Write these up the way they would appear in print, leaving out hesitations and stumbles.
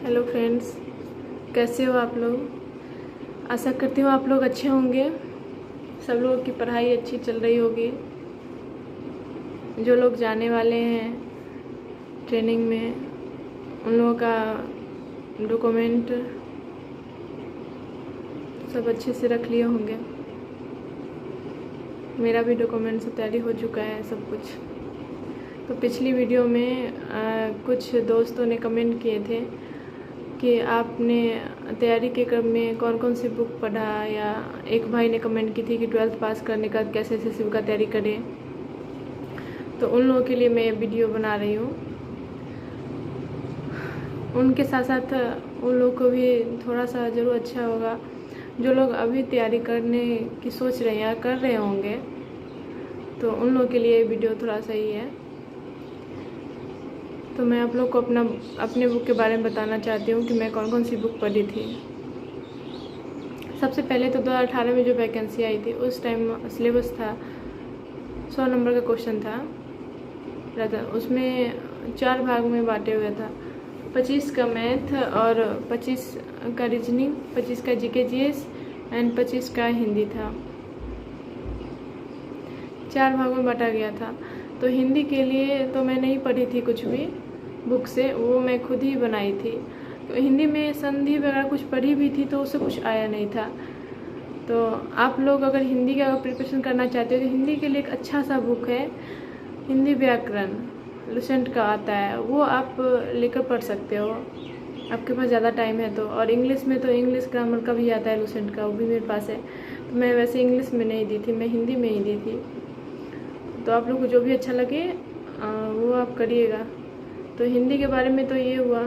Hello friends, कैसे हो आप लोग। आशा करती हूँ आप लोग अच्छे होंगे। सब लोगों की पढ़ाई अच्छी चल रही होगी। जो लोग जाने वाले हैं ट्रेनिंग में, उन लोगों का डॉक्यूमेंट सब अच्छे से रख लिए होंगे। मेरा भी डॉक्यूमेंट सब तैयारी हो चुका है सब कुछ। तो पिछली वीडियो में कुछ दोस्तों ने कमेंट किए थे कि आपने तैयारी के क्रम में कौन कौन सी बुक पढ़ा, या एक भाई ने कमेंट की थी कि 12th पास करने का कैसे एसएससी का तैयारी करें। तो उन लोगों के लिए मैं वीडियो बना रही हूँ। उनके साथ साथ उन लोगों को भी थोड़ा सा ज़रूर अच्छा होगा जो लोग अभी तैयारी करने की सोच रहे हैं या कर रहे होंगे। तो उन लोगों के लिए वीडियो थोड़ा सही है। तो मैं आप लोग को अपने बुक के बारे में बताना चाहती हूँ कि मैं कौन कौन सी बुक पढ़ी थी। सबसे पहले तो 2018 में जो वैकेंसी आई थी उस टाइम सिलेबस था 100 नंबर का क्वेश्चन था। उसमें 4 भाग में बांटे हुए था। 25 का मैथ और 25 का रीजनिंग, 25 का जीके जीएस एंड 25 का हिंदी था। 4 भागों में बांटा गया था। तो हिंदी के लिए तो मैं नहीं पढ़ी थी कुछ भी बुक से, वो मैं खुद ही बनाई थी। तो हिंदी में संधि वगैरह कुछ पढ़ी भी थी तो उससे कुछ आया नहीं था। तो आप लोग अगर हिंदी का प्रिपरेशन करना चाहते हो तो हिंदी के लिए एक अच्छा सा बुक है, हिंदी व्याकरण लुसेंट का आता है, वो आप लेकर पढ़ सकते हो आपके पास ज़्यादा टाइम है तो। और इंग्लिश में तो इंग्लिश ग्रामर का भी आता है लुसेंट का, वो भी मेरे पास है। तो मैं वैसे इंग्लिश में नहीं दी थी, मैं हिंदी में ही दी थी। तो आप लोग को जो भी अच्छा लगे वो आप करिएगा। तो हिंदी के बारे में तो ये हुआ।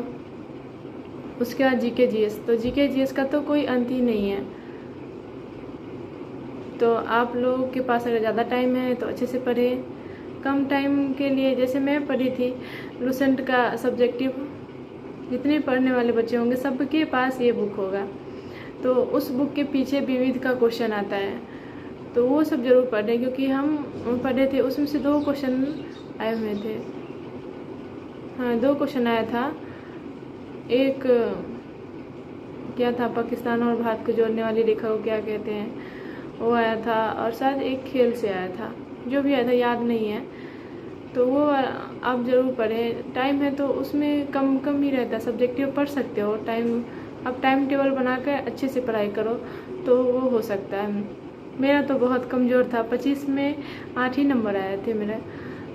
उसके बाद जीके जीएस, तो जीके जीएस का तो कोई अंत ही नहीं है। तो आप लोगों के पास अगर ज़्यादा टाइम है तो अच्छे से पढ़ें। कम टाइम के लिए जैसे मैं पढ़ी थी लुसेंट का सब्जेक्टिव, जितने पढ़ने वाले बच्चे होंगे सबके पास ये बुक होगा। तो उस बुक के पीछे विविध का क्वेश्चन आता है, तो वो सब जरूर पढ़ें क्योंकि हम पढ़े थे उसमें से 2 क्वेश्चन आए हुए थे। हाँ, 2 क्वेश्चन आया था। एक क्या था, पाकिस्तान और भारत को जोड़ने वाली रेखा को क्या कहते हैं, वो आया था। और शायद एक खेल से आया था, जो भी आया था याद नहीं है। तो वो आप ज़रूर पढ़ें। टाइम है तो उसमें कम ही रहता है, सब्जेक्टिव पढ़ सकते हो। आप टाइम टेबल बनाकर अच्छे से पढ़ाई करो तो वो हो सकता है। मेरा तो बहुत कमज़ोर था, 25 में 8 ही नंबर आए थे मेरे,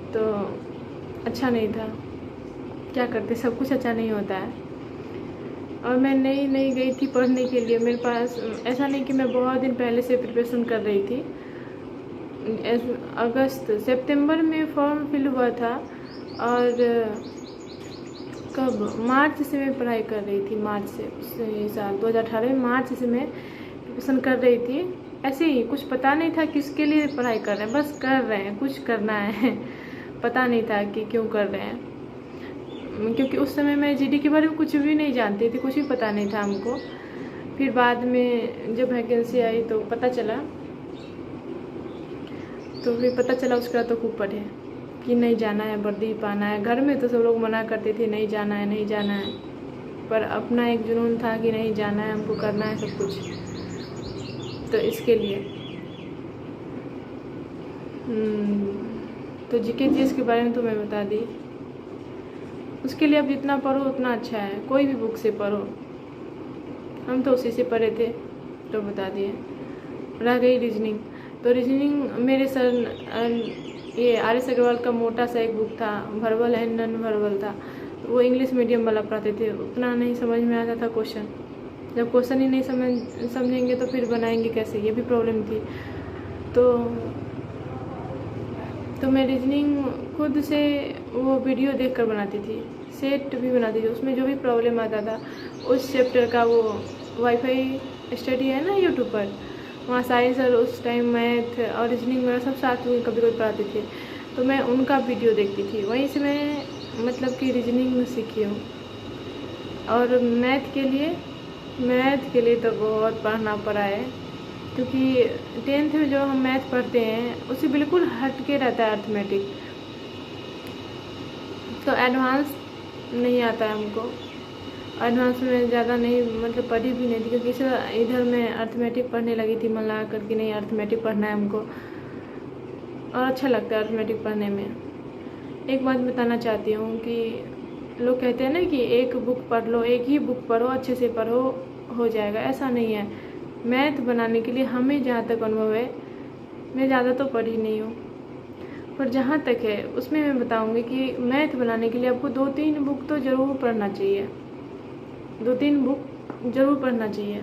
तो अच्छा नहीं था। क्या करते, सब कुछ अच्छा नहीं होता है। और मैं नई गई थी पढ़ने के लिए, मेरे पास ऐसा नहीं कि मैं बहुत दिन पहले से प्रिपरेशन कर रही थी। सितंबर में फॉर्म फिल हुआ था और कब मार्च से मैं पढ़ाई कर रही थी। मार्च से साल 2018 में मार्च से मैं प्रिपरेशन कर रही थी। ऐसे ही कुछ पता नहीं था किसके लिए पढ़ाई कर रहे हैं, बस कर रहे हैं, कुछ करना है। पता नहीं था कि क्यों कर रहे हैं, क्योंकि उस समय मैं जीडी के बारे में कुछ भी नहीं जानती थी, कुछ भी पता नहीं था हमको। फिर बाद में जब वैकेंसी आई तो पता चला, उसके बाद तो खूब पढ़े कि नहीं जाना है, वर्दी पाना है। घर में तो सब लोग मना करते थे नहीं जाना है नहीं जाना है, पर अपना एक जुनून था कि नहीं जाना है, हमको करना है सब कुछ। तो इसके लिए तो जीके जीएस के बारे में तो मैं बता दी। उसके लिए अब जितना पढ़ो उतना अच्छा है, कोई भी बुक से पढ़ो। हम तो उसी से पढ़े थे तो बता दिए। रह गई रीजनिंग, तो रीजनिंग मेरे सर ये आर.एस. अग्रवाल का मोटा सा एक बुक था, वर्बल एंड नॉन वर्बल था। वो इंग्लिश मीडियम वाला पढ़ाते थे, उतना नहीं समझ में आता था क्वेश्चन। जब क्वेश्चन ही नहीं समझेंगे तो फिर बनाएंगे कैसे, ये भी प्रॉब्लम थी। तो मैं रीजनिंग खुद से वो वीडियो देखकर बनाती थी, सेट भी बनाती थी। उसमें जो भी प्रॉब्लम आता था उस चैप्टर का, वो वाईफाई स्टडी है ना यूट्यूब पर, वहाँ साइंस और उस टाइम मैथ और रीजनिंग में सब साथ में कभी पढ़ाते थे, तो मैं उनका वीडियो देखती थी। वहीं से मैं मतलब कि रीजनिंग सीखी हूँ। और मैथ के लिए तो बहुत पढ़ना पड़ा है, क्योंकि 10th में जो हम मैथ पढ़ते हैं उससे बिल्कुल हट के रहता है अर्थमेटिक, तो एडवांस नहीं आता है हमको। एडवांस में ज़्यादा नहीं मतलब पढ़ी भी नहीं थी, क्योंकि इधर मैं अर्थमेटिक पढ़ने लगी थी मन लगा करके, नहीं अर्थमेटिक पढ़ना है हमको और अच्छा लगता है अर्थमेटिक पढ़ने में। एक बात बताना चाहती हूँ कि लोग कहते हैं ना कि एक बुक पढ़ लो, एक ही बुक पढ़ो, अच्छे से पढ़ो हो जाएगा, ऐसा नहीं है। मैथ बनाने के लिए हमें जहाँ तक अनुभव है, मैं ज़्यादा तो पढ़ी नहीं हूँ, पर जहाँ तक है उसमें मैं बताऊँगी कि मैथ बनाने के लिए आपको 2-3 बुक तो ज़रूर पढ़ना चाहिए, 2-3 बुक ज़रूर पढ़ना चाहिए।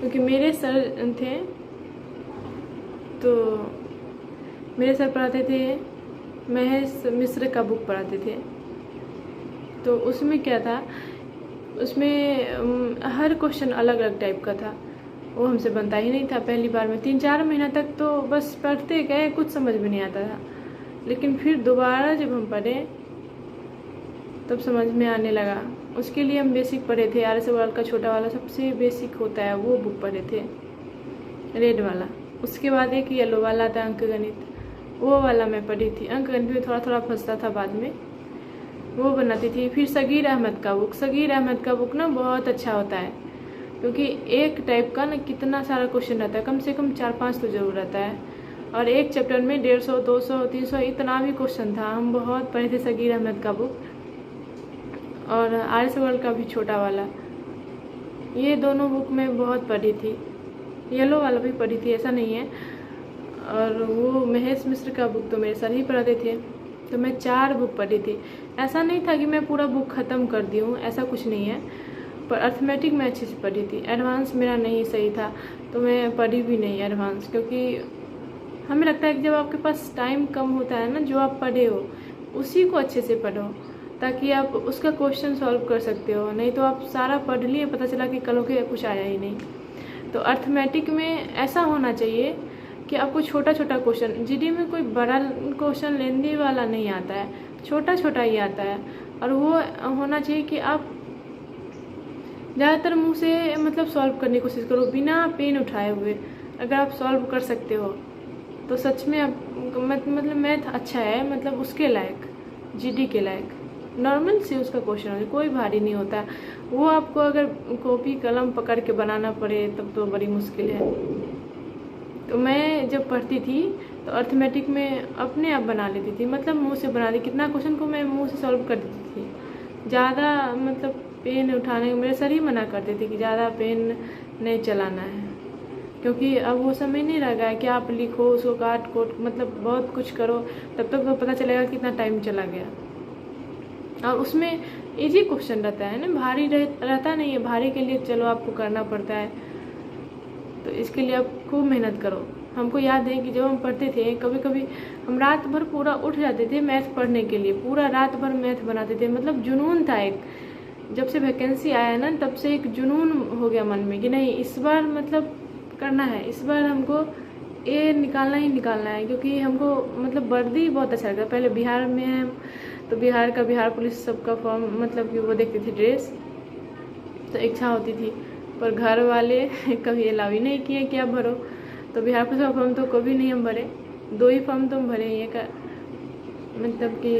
क्योंकि मेरे सर थे, तो मेरे सर पढ़ाते थे, महेश मिश्र का बुक पढ़ाते थे। तो उसमें क्या था, उसमें हर क्वेश्चन अलग अलग टाइप का था, वो हमसे बनता ही नहीं था। पहली बार में 3-4 महीना तक तो बस पढ़ते गए, कुछ समझ में नहीं आता था। लेकिन फिर दोबारा जब हम पढ़े तब समझ में आने लगा। उसके लिए हम बेसिक पढ़े थे, RS अग्रवाल का छोटा वाला सबसे बेसिक होता है, वो बुक पढ़े थे, रेड वाला। उसके बाद एक येलो वाला था अंक गणित, वो वाला मैं पढ़ी थी। अंक गणित में थोड़ा थोड़ा फंसता था, बाद में वो बनाती थी। फिर सगीर अहमद का बुक ना बहुत अच्छा होता है, क्योंकि एक टाइप का ना कितना सारा क्वेश्चन रहता है, कम से कम 4-5 तो जरूर रहता है, और एक चैप्टर में 150, 200, 300 इतना भी क्वेश्चन था। हम बहुत पढ़े थे सगीर अहमद का बुक, और RS अग्रवाल का भी छोटा वाला, ये दोनों बुक मैं बहुत पढ़ी थी। येलो वाला भी पढ़ी थी, ऐसा नहीं है। और वो महेश मिश्र का बुक तो मेरे सर ही पढ़ाते थे, तो मैं 4 बुक पढ़ी थी। ऐसा नहीं था कि मैं पूरा बुक ख़त्म कर दी हूँ, ऐसा कुछ नहीं है, पर अर्थमेटिक मैं अच्छे से पढ़ी थी। एडवांस मेरा नहीं सही था, तो मैं पढ़ी भी नहीं एडवांस, क्योंकि हमें लगता है कि जब आपके पास टाइम कम होता है ना, जो आप पढ़े हो उसी को अच्छे से पढ़ो, ताकि आप उसका क्वेश्चन सॉल्व कर सकते हो। नहीं तो आप सारा पढ़ लिए, पता चला कि कल के कुछ आया ही नहीं। तो अर्थमेटिक में ऐसा होना चाहिए कि आपको छोटा छोटा क्वेश्चन, GD में कोई बड़ा क्वेश्चन लेने वाला नहीं आता है, छोटा छोटा ही आता है। और वो होना चाहिए कि आप ज़्यादातर मुँह से मतलब सॉल्व करने की कोशिश करो, बिना पेन उठाए हुए। अगर आप सॉल्व कर सकते हो तो सच में आप मतलब मैथ अच्छा है, मतलब उसके लायक, GD के लायक। नॉर्मल से उसका क्वेश्चन हो, कोई भारी नहीं होता। वो आपको अगर कॉपी कलम पकड़ के बनाना पड़े तब तो बड़ी मुश्किल है। तो मैं जब पढ़ती थी तो अर्थमेटिक में अपने आप बना लेती थी, मतलब मुंह से बना दी। कितना क्वेश्चन को मैं मुंह से सॉल्व कर देती थी। ज़्यादा मतलब पेन उठाने, मेरे सर ही मना करते थे कि ज़्यादा पेन नहीं चलाना है, क्योंकि अब वो समय नहीं रह गया है कि आप लिखो उसको काट कोट मतलब बहुत कुछ करो, तब तक तो पता चलेगा कितना टाइम चला गया। और उसमें इजी क्वेश्चन रहता है ना, भारी रहता नहीं है। भारी के लिए चलो आपको करना पड़ता है, तो इसके लिए आप खूब मेहनत करो। हमको याद है कि जब हम पढ़ते थे, कभी कभी हम रात भर पूरा उठ जाते थे मैथ पढ़ने के लिए, पूरा रात भर मैथ बनाते थे। मतलब जुनून था एक, जब से वैकेंसी आया ना तब से एक जुनून हो गया मन में कि नहीं इस बार मतलब करना है, इस बार हमको ये निकालना ही निकालना है। क्योंकि हमको मतलब वर्दी बहुत अच्छा लगता है। पहले बिहार में है तो बिहार पुलिस सबका फॉर्म मतलब कि वो देखते थे ड्रेस, तो इच्छा होती थी, पर घर वाले कभी अलाउ ही नहीं किए कि आप भरो। तो बिहार पुलिस का फॉर्म तो कभी नहीं हम भरे, 2 ही फॉर्म तो हम भरे। एक मतलब कि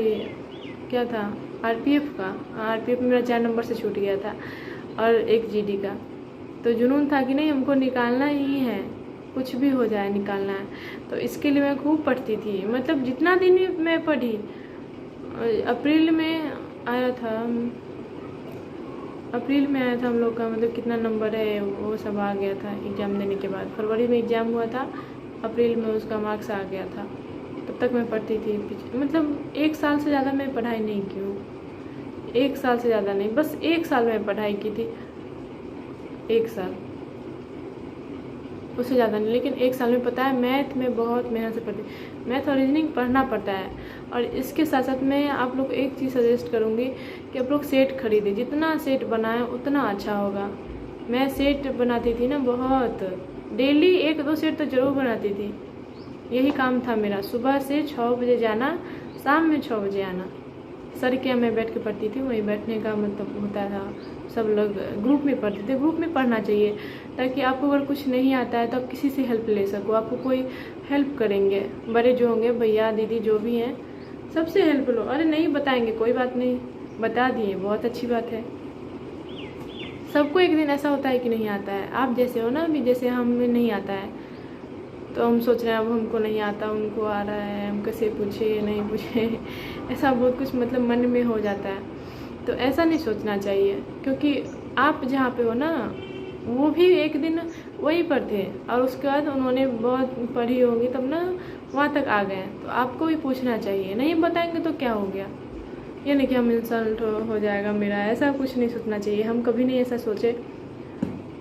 क्या था, RPF का, RPF मेरा 4 नंबर से छूट गया था, और एक GD का। तो जुनून था कि नहीं हमको निकालना ही है, कुछ भी हो जाए निकालना है। तो इसके लिए मैं खूब पढ़ती थी, मतलब जितना दिन भी मैं पढ़ी। अप्रैल में आया था हम लोग का, मतलब कितना नंबर है वो सब आ गया था एग्ज़ाम देने के बाद। फरवरी में एग्ज़ाम हुआ था, अप्रैल में उसका मार्क्स आ गया था। तब तक मैं पढ़ती थी, मतलब 1 साल से ज़्यादा मैं पढ़ाई नहीं की हूँ। 1 साल से ज़्यादा नहीं, बस 1 साल में पढ़ाई की थी, 1 साल, उससे ज़्यादा नहीं। लेकिन 1 साल में पता है मैथ में बहुत मेहनत से पढ़ती। मैथ और रीजनिंग पढ़ना पड़ता है। और इसके साथ साथ मैं आप लोग एक चीज़ सजेस्ट करूँगी कि आप लोग सेट खरीदें, जितना सेट बनाएं उतना अच्छा होगा। मैं सेट बनाती थी ना बहुत, डेली 1-2 सेट तो ज़रूर बनाती थी। यही काम था मेरा, सुबह से 6 बजे जाना, शाम में 6 बजे आना। सर के मैं बैठ के पढ़ती थी, वही बैठने का मतलब होता था। सब लोग ग्रुप में पढ़ते थे। ग्रुप में पढ़ना चाहिए, ताकि आपको अगर कुछ नहीं आता है तो आप किसी से हेल्प ले सको, आपको कोई हेल्प करेंगे। बड़े जो होंगे, भैया दीदी जो भी हैं, सबसे हेल्प लो। अरे नहीं बताएंगे कोई बात नहीं, बता दिए बहुत अच्छी बात है। सबको एक दिन ऐसा होता है कि नहीं आता है। आप जैसे हो ना, अभी जैसे हमें नहीं आता है तो हम सोच रहे हैं अब हमको नहीं आता, उनको आ रहा है, हम कैसे पूछे नहीं पूछे ऐसा बहुत कुछ मतलब मन में हो जाता है। तो ऐसा नहीं सोचना चाहिए, क्योंकि आप जहाँ पे हो ना वो भी एक दिन वहीं पर थे और उसके बाद उन्होंने बहुत पढ़ी होगी तब ना वहाँ तक आ गए। तो आपको भी पूछना चाहिए, नहीं बताएंगे तो क्या हो गया, ये नहीं कि हम इंसल्ट हो जाएगा मेरा, ऐसा कुछ नहीं सोचना चाहिए। हम कभी नहीं ऐसा सोचे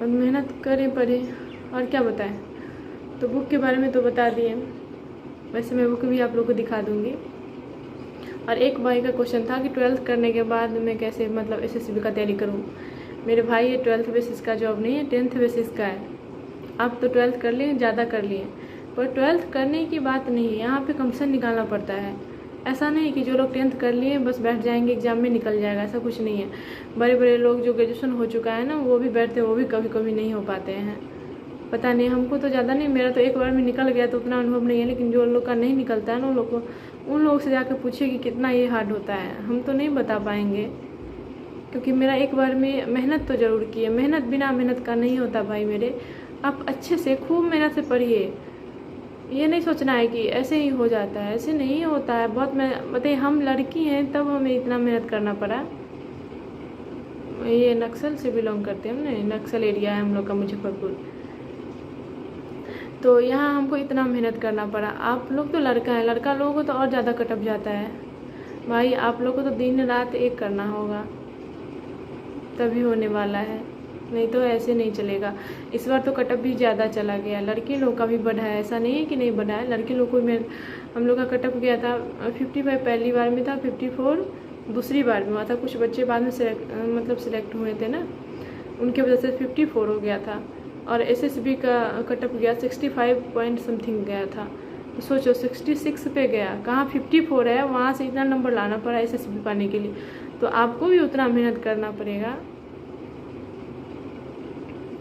और मेहनत करें, पढ़े और क्या बताएं। तो बुक के बारे में तो बता दिए, वैसे मैं बुक भी आप लोग को दिखा दूँगी। और एक भाई का क्वेश्चन था कि 12th करने के बाद मैं कैसे मतलब SSB का तैयारी करूँ। मेरे भाई ये 12th बेसिस का जॉब नहीं है, 10th बेसिस का है। आप तो 12th कर लिए, ज़्यादा कर लिए, पर 12th करने की बात नहीं है, यहाँ पे कमीशन निकालना पड़ता है। ऐसा नहीं कि जो लोग 10th कर लिए बस बैठ जाएंगे एग्जाम में निकल जाएगा, ऐसा कुछ नहीं है। बड़े बड़े लोग जो ग्रेजुएशन हो चुका है ना वो भी बैठते, वो भी कभी कभी नहीं हो पाते हैं। पता नहीं, हमको तो ज़्यादा नहीं, मेरा तो एक बार में निकल गया तो उतना अनुभव नहीं है, लेकिन जो लोग का नहीं निकलता है ना उन लोगों से जाकर पूछिए कि कितना ये हार्ड होता है। हम तो नहीं बता पाएंगे, क्योंकि मेरा एक बार में मेहनत तो ज़रूर की है। मेहनत बिना मेहनत का नहीं होता भाई मेरे। आप अच्छे से खूब मेहनत से पढ़िए, ये नहीं सोचना है कि ऐसे ही हो जाता है, ऐसे नहीं होता है। बहुत बताइए, हम लड़की हैं तब हमें इतना मेहनत करना पड़ा। ये नक्सल से बिलोंग करते हैं, हमने नक्सल एरिया है हम लोग का, मुजफ्फरपुर। तो यहाँ हमको इतना मेहनत करना पड़ा। आप लोग तो लड़का है, लड़का लोगों को तो और ज़्यादा कटअप जाता है भाई। आप लोग को तो दिन रात एक करना होगा तभी होने वाला है, नहीं तो ऐसे नहीं चलेगा। इस बार तो कटअप भी ज़्यादा चला गया, लड़के लोग का भी बढ़ा है, ऐसा नहीं है कि नहीं बढ़ा है। लड़के लोग को हम लोग का कटअप गया था 55 पहली बार में था, 54 दूसरी बार में हुआ था। कुछ बच्चे बाद में सिलेक्ट हुए थे ना, उनके वजह से 54 हो गया था। और SSB का कटअप गया 65 पॉइंट समथिंग गया था। तो सोचो 66 पे गया, कहाँ 54 है, वहाँ से इतना नंबर लाना पड़ा SSB पाने के लिए। तो आपको भी उतना मेहनत करना पड़ेगा।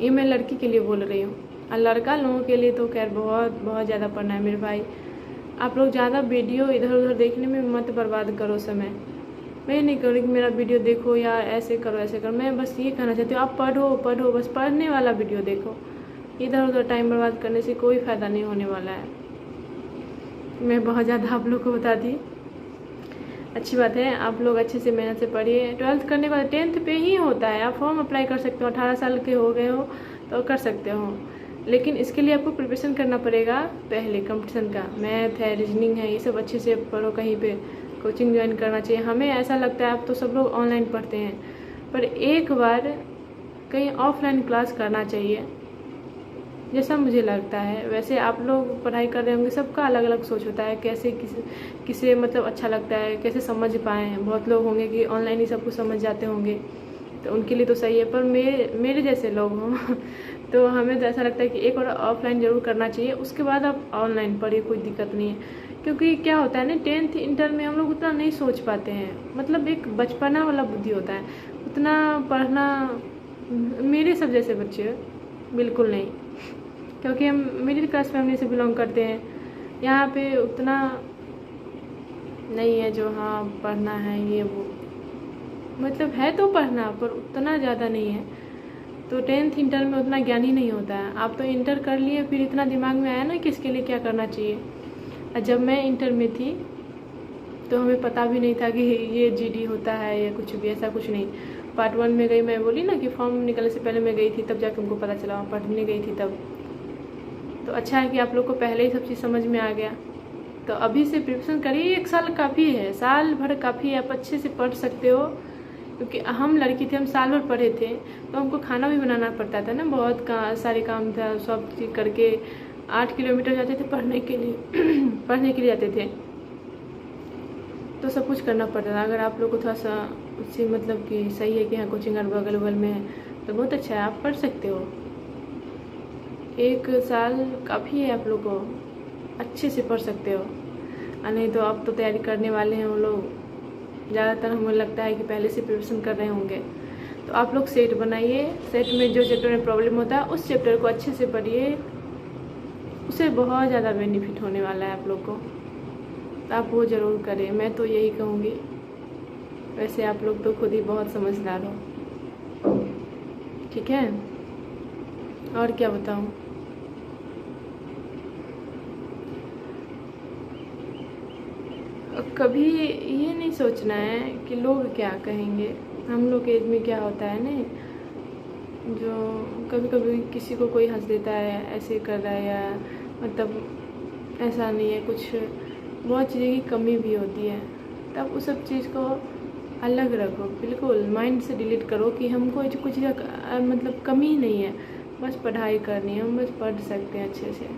ये मैं लड़की के लिए बोल रही हूँ, और लड़का लोगों के लिए तो खैर बहुत बहुत ज़्यादा पढ़ना है मेरे भाई। आप लोग ज़्यादा वीडियो इधर उधर देखने में मत बर्बाद करो समय। मैं नहीं करूँ कि मेरा वीडियो देखो या ऐसे करो ऐसे करो, मैं बस ये कहना चाहती हूँ आप पढ़ो, बस पढ़ने वाला वीडियो देखो। इधर उधर टाइम बर्बाद करने से कोई फ़ायदा नहीं होने वाला है। मैं बहुत ज़्यादा आप लोग को बता दी, अच्छी बात है। आप लोग अच्छे से मेहनत से पढ़िए। 12th करने के बाद 10th पे ही होता है, आप फॉर्म अप्लाई कर सकते हो, 18 साल के हो गए हो तो कर सकते हो। लेकिन इसके लिए आपको प्रिपरेशन करना पड़ेगा पहले, कंपटीशन का, मैथ है, रीजनिंग है, ये सब अच्छे से पढ़ो। कहीं पे कोचिंग ज्वाइन करना चाहिए। हमें ऐसा लगता है अब तो सब लोग ऑनलाइन पढ़ते हैं, पर एक बार कहीं ऑफलाइन क्लास करना चाहिए, जैसा मुझे लगता है। वैसे आप लोग पढ़ाई कर रहे होंगे, सबका अलग अलग सोच होता है, कैसे किसे मतलब अच्छा लगता है, कैसे समझ पाएँ। बहुत लोग होंगे कि ऑनलाइन ही सब कुछ समझ जाते होंगे, तो उनके लिए तो सही है। पर मेरे जैसे लोग हों तो हमें तो ऐसा लगता है कि एक बार ऑफलाइन ज़रूर करना चाहिए, उसके बाद आप ऑनलाइन पढ़िए, कोई दिक्कत नहीं है। क्योंकि क्या होता है ना, 10th इंटर में हम लोग उतना नहीं सोच पाते हैं, मतलब एक बचपना वाला बुद्धि होता है, उतना पढ़ना मेरे सब जैसे बच्चे बिल्कुल नहीं, क्योंकि हम मिडिल क्लास फैमिली से बिलोंग करते हैं। यहाँ पे उतना नहीं है जो हाँ पढ़ना है ये वो, मतलब है तो पढ़ना पर उतना ज़्यादा नहीं है। तो 10th इंटर में उतना ज्ञान ही नहीं होता है। आप तो इंटर कर लिए, फिर इतना दिमाग में आया ना कि इसके लिए क्या करना चाहिए। और जब मैं इंटर में थी तो हमें पता भी नहीं था कि ये GD होता है या कुछ भी, ऐसा कुछ नहीं। पार्ट 1 में गई, मैं बोली ना कि फॉर्म निकलने से पहले मैं गई थी, तब जाके हमको पता चला, पढ़ने गई थी तब। तो अच्छा है कि आप लोग को पहले ही सब चीज़ समझ में आ गया। तो अभी से प्रिपरेशन करिए, 1 साल काफ़ी है, साल भर काफ़ी है, आप अच्छे से पढ़ सकते हो। क्योंकि हम लड़की थे, हम साल भर पढ़े थे, तो हमको खाना भी बनाना पड़ता था ना, बहुत सारे काम था, सब चीज़ करके 8 किलोमीटर जाते थे पढ़ने के लिए पढ़ने के लिए जाते थे, तो सब कुछ करना पड़ता था। अगर आप लोग को थोड़ा सा उससे मतलब कि सही है कि हाँ कोचिंग अगल बगल में है तो बहुत अच्छा है, आप पढ़ सकते हो। 1 साल काफ़ी है, आप लोग को अच्छे से पढ़ सकते हो। नहीं तो आप तो तैयारी करने वाले हैं, वो लोग ज़्यादातर हमें लगता है कि पहले से प्रिपरेशन कर रहे होंगे। तो आप लोग सेट बनाइए, सेट में जो चैप्टर में प्रॉब्लम होता है उस चैप्टर को अच्छे से पढ़िए, उससे बहुत ज़्यादा बेनिफिट होने वाला है आप लोग को। तो आप वो ज़रूर करें, मैं तो यही कहूँगी। वैसे आप लोग तो खुद ही बहुत समझदार हो। ठीक है, और क्या बताऊँ। कभी ये नहीं सोचना है कि लोग क्या कहेंगे। हम लोग के एज में क्या होता है ना, जो कभी कभी किसी को कोई हंस देता है, ऐसे कर रहा है, या मतलब ऐसा नहीं है, कुछ बहुत चीज़ें की कमी भी होती है, तब उस सब चीज़ को अलग रखो, बिल्कुल माइंड से डिलीट करो कि हमको कुछ मतलब कमी नहीं है, बस पढ़ाई करनी है, हम बस पढ़ सकते हैं अच्छे से।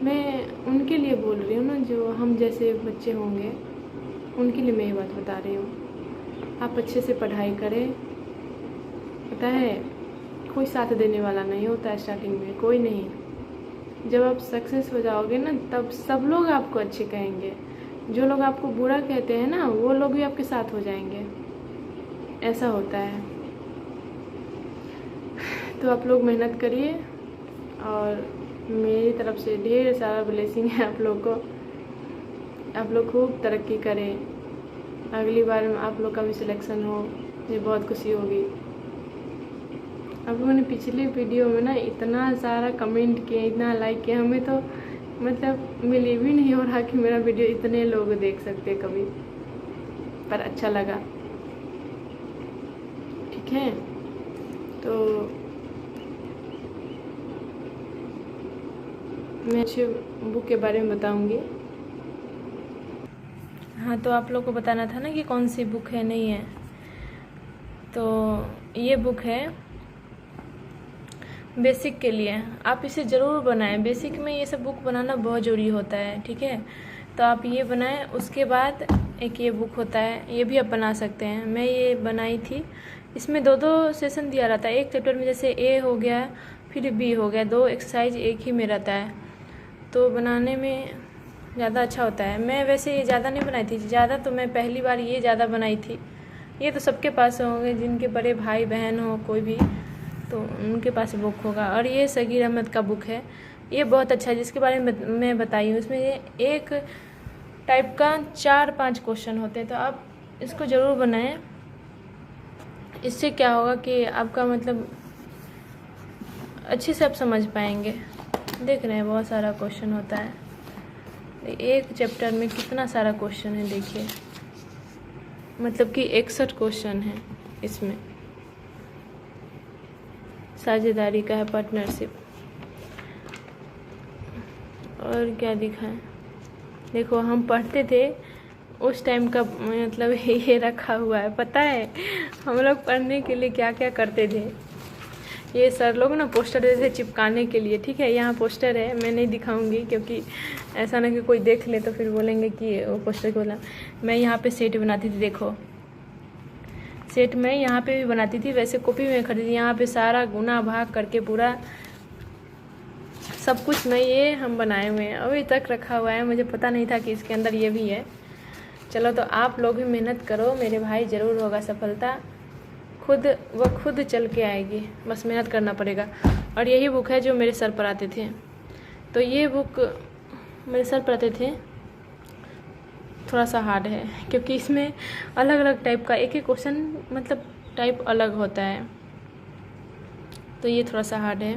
मैं उनके लिए बोल रही हूँ ना, जो हम जैसे बच्चे होंगे, उनके लिए मैं ये बात बता रही हूँ। आप अच्छे से पढ़ाई करें। पता है, कोई साथ देने वाला नहीं होता है स्टार्टिंग में, कोई नहीं। जब आप सक्सेस हो जाओगे ना, तब सब लोग आपको अच्छे कहेंगे। जो लोग आपको बुरा कहते हैं ना, वो लोग भी आपके साथ हो जाएंगे, ऐसा होता है। तो आप लोग मेहनत करिए, और मेरी तरफ से ढेर सारा ब्लेसिंग है आप लोग को। आप लोग खूब तरक्की करें, अगली बार में आप लोग का भी सिलेक्शन हो, मुझे बहुत खुशी होगी। आप लोगों ने पिछली वीडियो में ना इतना सारा कमेंट किए, इतना लाइक किया, हमें तो मतलब बिलीव ही नहीं हो रहा कि मेरा वीडियो इतने लोग देख सकते कभी, पर अच्छा लगा। ठीक है, तो मैं अच्छे बुक के बारे में बताऊंगी। हाँ, तो आप लोग को बताना था ना कि कौन सी बुक है, नहीं है। तो ये बुक है बेसिक के लिए, आप इसे ज़रूर बनाएं। बेसिक में ये सब बुक बनाना बहुत ज़रूरी होता है, ठीक है। तो आप ये बनाएं। उसके बाद एक ये बुक होता है, ये भी आप बना सकते हैं। मैं ये बनाई थी, इसमें दो सेशन दिया रहता है। एक चैप्टर में जैसे ए हो गया, फिर बी हो गया, 2 एक्सरसाइज एक ही में रहता है, तो बनाने में ज़्यादा अच्छा होता है। मैं वैसे ये ज़्यादा नहीं बनाई थी, ज़्यादा तो मैं पहली बार ये ज़्यादा बनाई थी। ये तो सबके पास होंगे, जिनके बड़े भाई बहन हो कोई भी, तो उनके पास बुक होगा। और ये सगीर अहमद का बुक है, ये बहुत अच्छा है, जिसके बारे में मैं बताई हूँ। इसमें ये एक टाइप का 4-5 क्वेश्चन होते हैं, तो आप इसको ज़रूर बनाएं। इससे क्या होगा कि आपका मतलब अच्छे से आप समझ पाएंगे। देख रहे हैं, बहुत सारा क्वेश्चन होता है, एक चैप्टर में कितना सारा क्वेश्चन है, देखिए, मतलब कि 61 क्वेश्चन है इसमें। साझेदारी का है, पार्टनरशिप, और क्या दिखाएं। देखो, हम पढ़ते थे उस टाइम का, मतलब ये रखा हुआ है। पता है हम लोग पढ़ने के लिए क्या क्या करते थे। ये सर लोग ना पोस्टर देते थे चिपकाने के लिए, ठीक है। यहाँ पोस्टर है, मैं नहीं दिखाऊंगी, क्योंकि ऐसा ना कि कोई देख ले तो फिर बोलेंगे कि वो पोस्टर बोला। मैं यहाँ पे सेट बनाती थी, देखो सेट में यहाँ पे भी बनाती थी, वैसे कॉपी में खरीदी। यहाँ पे सारा गुना भाग करके पूरा सब कुछ में ये हम बनाए हुए हैं, अभी तक रखा हुआ है। मुझे पता नहीं था कि इसके अंदर ये भी है। चलो, तो आप लोग भी मेहनत करो मेरे भाई, ज़रूर होगा सफलता। खुद चल के आएगी, बस मेहनत करना पड़ेगा। और यही बुक है जो मेरे सर पढ़ाते थे। तो ये बुक मेरे सर पढ़ाते थे, थोड़ा सा हार्ड है, क्योंकि इसमें अलग अलग टाइप का एक क्वेश्चन मतलब टाइप अलग होता है, तो ये थोड़ा सा हार्ड है।